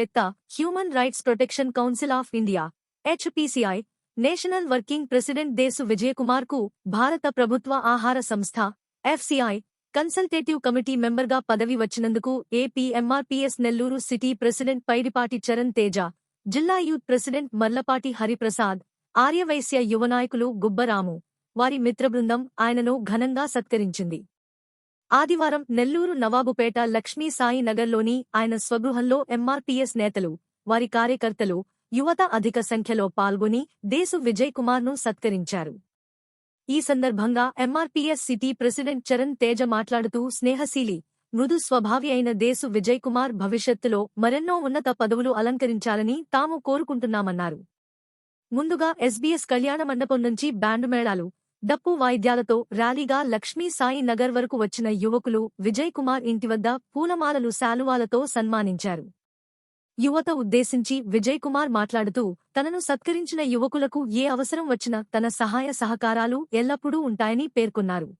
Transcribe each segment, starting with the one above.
శాస్త్రవేత్త, human rights protection council of India HPCI national working president దేసు Vijayakumar కు భారత ప్రభుత్వ ఆహార సంస్థ FCI కన్సల్టేటివ్ కమిటీ మెంబర్గా పదవి వచ్చినందుకు APMRPS Nellore city president Paidipati Charan Teja, జిల్లా యూత్ ప్రెసిడెంట్ మర్లపాటి హరిప్రసాద్, ఆర్యవైశ్య యువనాయకులు గుబ్బరాము, వారి మిత్రబృందం ఆయనను ఘనంగా సత్కరించింది. ఆదివారం నెల్లూరు నవాబుపేట లక్ష్మీ సాయి నగర్లోని ఆయన స్వగృహంలో MRPS నేతలు, వారి కార్యకర్తలు, యువత అధిక సంఖ్యలో పాల్గొని దేసు విజయ్ కుమార్ను సత్కరించారు. ఈ సందర్భంగా MRPS city president Charan Teja మాట్లాడుతూ స్నేహశీలి, మృదు స్వభావి అయిన దేసు విజయ్ కుమార్ భవిష్యత్తులో మరెన్నో ఉన్నత పదవులు అలంకరించాలని తాము కోరుకుంటున్నామన్నారు. ముందుగా SBS కళ్యాణ మండపం నుంచి బ్యాండు మేళాలు, డప్పు వాయిద్యాలతో ర్యాలీగా లక్ష్మీ సాయి నగర్ వరకు వచ్చిన యువకులు విజయ్ కుమార్ ఇంటివద్ద పూలమాలలు శాలువాలతో సన్మానించారు. యువత ఉద్దేశించి విజయ్ కుమార్ మాట్లాడుతూ తనను సత్కరించిన యువకులకు ఏ అవసరం వచ్చినా తన సహాయ సహకారాలు ఎల్లప్పుడూ ఉంటాయని పేర్కొన్నారు.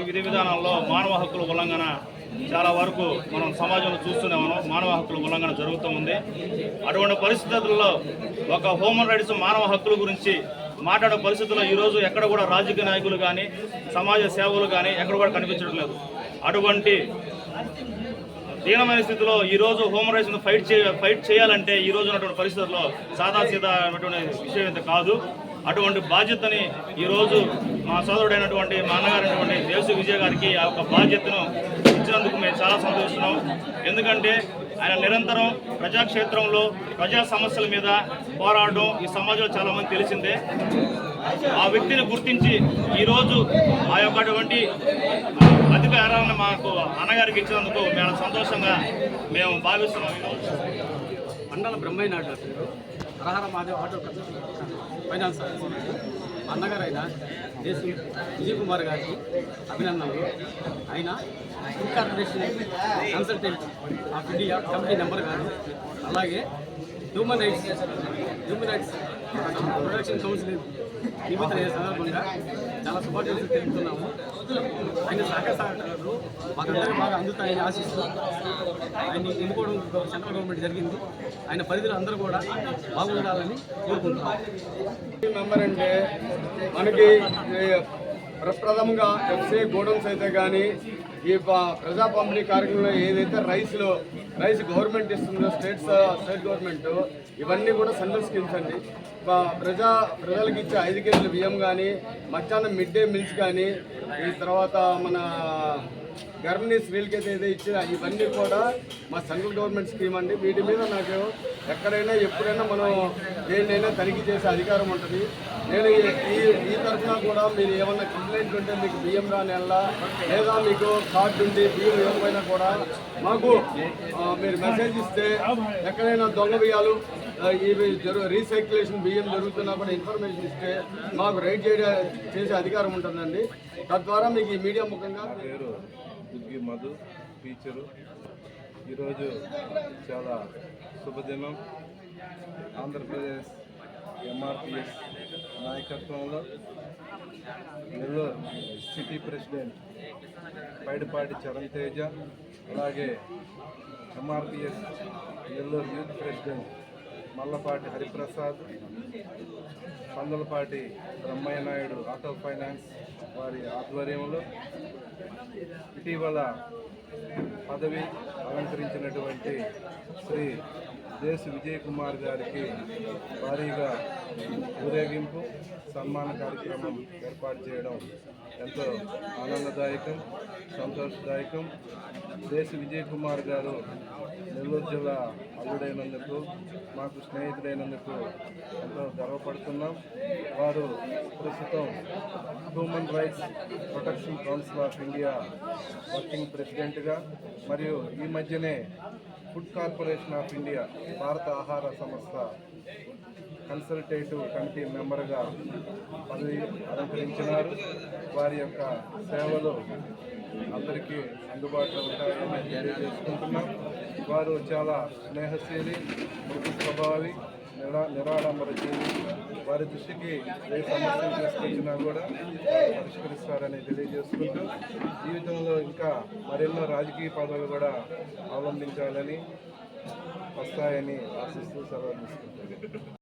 విధి విధానాల్లో మానవ హక్కుల ఉల్లంఘన చాలా వరకు మనం సమాజంలో చూస్తూనే ఉన్నాం. మానవ హక్కుల ఉల్లంఘన జరుగుతూ ఉంది. అటువంటి పరిస్థితుల్లో ఒక హ్యూమన్ రైట్స్ మానవ హక్కుల గురించి మాట్లాడే పరిస్థితుల్లో ఈరోజు ఎక్కడ కూడా రాజకీయ నాయకులు కానీ సమాజ సేవలు కానీ ఎక్కడ కూడా కనిపించడం లేదు. అటువంటి దీనమైన స్థితిలో ఈరోజు హ్యూమన్ రైట్స్ ఫైట్ చేయాలంటే ఈ రోజు ఉన్నటువంటి పరిస్థితుల్లో సాదాసీదా అటువంటి విషయం అయితే కాదు. అటువంటి బాధ్యతని ఈరోజు మా సోదరుడైనటువంటి మా అన్నగారైనటువంటి దేశు విజయ్ గారికి ఆ యొక్క బాధ్యతను ఇచ్చినందుకు మేము చాలా సంతోషిస్తున్నాం. ఎందుకంటే ఆయన నిరంతరం ప్రజాక్షేత్రంలో ప్రజా సమస్యల మీద పోరాడడం ఈ సమాజంలో చాలామంది తెలిసిందే. ఆ వ్యక్తిని గుర్తించి ఈరోజు ఆ యొక్క అటువంటి అధికారాన్ని మాకు అన్నగారికి ఇచ్చినందుకు మేము సంతోషంగా మేము భావిస్తున్నాం. మండల బ్రహ్మయ్య నాయుడు పేరు హరహర మాదేవ్ ఆటో ఫైనాన్స్ అన్నగారు అయిన దేశు విజయ్ కుమార్ గారికి అభినందనలు. ఆయన food corporation consultant of India committee member గారు, అలాగే హ్యూమన్ రైట్స్ ప్రొటెక్షన్ కౌన్సిల్ నియమిత సందర్భంగా చాలా శుభాకాంక్షలు తెలుపుతున్నాము. ఆయన సహకారాలు మాకందరికీ బాగా అందుతాయని ఆశిస్తూ ఆయన్ని ఎన్నుకోవడం సెంట్రల్ గవర్నమెంట్ జరిగింది. ఆయన పరిధిలో అందరూ కూడా బాగుండాలని కోరుకుంటున్నాం. మెంబర్ అంటే మనకి ప్రప్రథమంగా ఎఫ్సీ గోడౌన్స్ అయితే కానీ ఈ ప్రజా పంపిణీ కార్యక్రమంలో ఏదైతే రైస్ గవర్నమెంట్ ఇస్తుందో స్టేట్ గవర్నమెంట్ ఇవన్నీ కూడా సెంట్రల్ స్కీమ్స్ అండి. ప్రజలకు ఇచ్చే 5 కేజీల బియ్యం కానీ, మధ్యాహ్నం మిడ్ డే మీల్స్ కానీ, ఈ తర్వాత మన గర్భిణీ స్త్రీలకైతే ఏదో ఇచ్చిన ఇవన్నీ కూడా మా సెంట్రల్ గవర్నమెంట్ స్కీమ్ అండి. వీటి మీద నాకు ఎక్కడైనా ఎప్పుడైనా మనం దేన్నైనా తనిఖీ చేసే అధికారం ఉంటుంది. నేను ఈ తరఫున కూడా మీరు ఏమన్నా కంప్లైంట్ ఉంటే మీకు బియ్యం రాని వెళ్ళా లేదా మీకు కార్డు ఉండి బియ్యం ఇవ్వకపోయినా కూడా మాకు మీరు మెసేజ్ ఇస్తే ఎక్కడైనా దొంగ బియ్యాలు ఇవి రీసైక్యులేషన్ బియ్యం జరుగుతున్నా కూడా ఇన్ఫర్మేషన్ ఇస్తే మాకు రైడ్ చేసే అధికారం ఉంటుందండి. తద్వారా మీకు ఈ మీడియా ముఖంగా బుగ్గి మధు టీచరు. ఈరోజు చాలా శుభదినం. ఆంధ్రప్రదేశ్ ఎంఆర్పిఎస్ నాయకత్వంలో నెల్లూరు సిటీ ప్రెసిడెంట్ పైడిపాటి చరణ్ తేజ, అలాగే MRPS Nellore youth president Mallapati Hariprasad, Pandalapati Brahmaiah Naidu auto finance వారి ఆధ్వర్యంలో ఇటీవల పదవి అలంకరించినటువంటి శ్రీ దేశు విజయ్ కుమార్ గారికి భారీగా ఊరేగింపు సన్మాన కార్యక్రమం ఏర్పాటు చేయడం ఎంతో ఆనందదాయకం, సంతోషదాయకం. దేశు విజయ్ కుమార్ గారు నెల్లూరు జిల్లా అల్లుడైనందుకు, మాకు స్నేహితుడైనందుకు ఎంతో గర్వపడుతున్నాం. వారు ప్రస్తుతం human rights protection council of India working ప్రెసిడెంట్గా, మరియు ఈ మధ్యనే ఫుడ్ కార్పొరేషన్ ఆఫ్ ఇండియా భారత ఆహార సంస్థ కన్సల్టేటివ్ కమిటీ మెంబర్గా పదవి అలంకరించినారు. వారి యొక్క సేవలు అందరికీ అందుబాటులో ఉంటాయని తెలియజేసుకుంటున్నాం. వారు చాలా స్నేహశీలి, మృదు స్వభావి, నిరాడంబర జీవి. వారి దృష్టికి ఏ సమస్యలు తీసుకొచ్చినా కూడా పరిష్కరిస్తారని తెలియజేసుకుంటూ జీవితంలో ఇంకా మరెన్నో రాజకీయ పదవులు కూడా అవలంబించాలని వస్తాయని ఆశిస్తూ సెలవు తీసుకుంటారు.